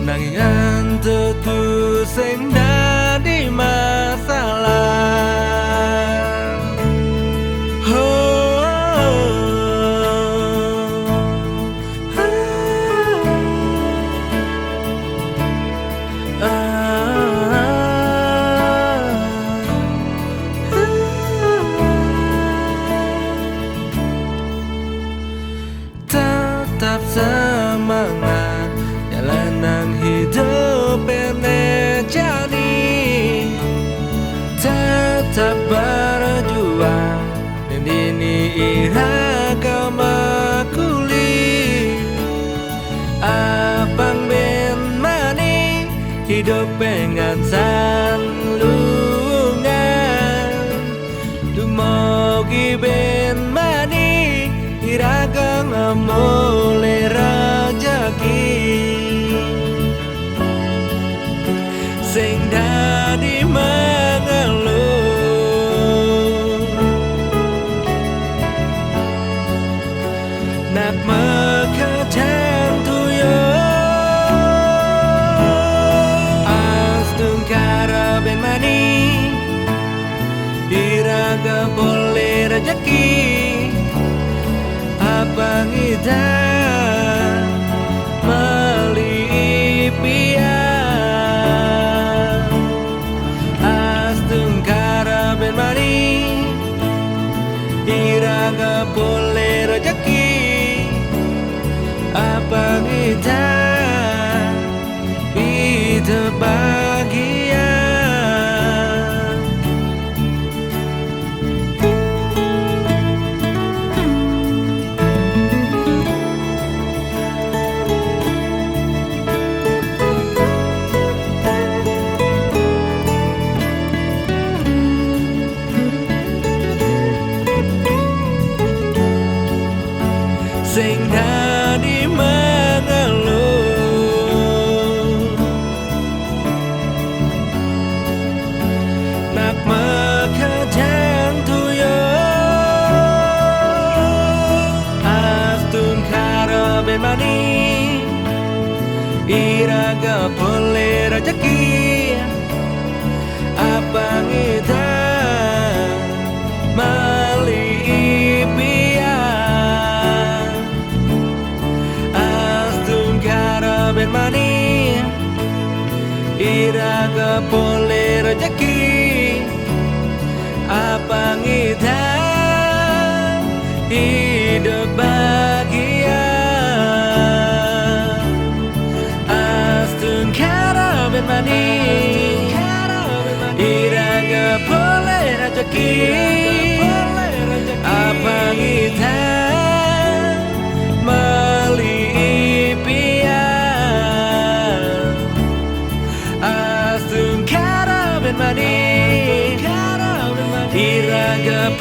nanging entuku sing dadi masalah. Tetap semangat jalanan hidup ini jadi, tetap berjuang dan ini iraga makuli. Abang ben mani hidup pengen sandungan, dumogi ben mani iraga ngamule rejeki sing dadi mengeluh. Nak makadang tuyo astung kara ben mani iraga boleh rejeki abang ida melipian astung kara ben mani iraga boleh rejeki abang ida hidup bahagia. Sing dadi mengeluh, nak makadang tuyo astun kara ben mani iraga boleh rejeki abang ida ben mani iraga boleh rejeki abang ida hidup bahagia. Astun kara ben mani iraga boleh rejeki abang ida mani iraga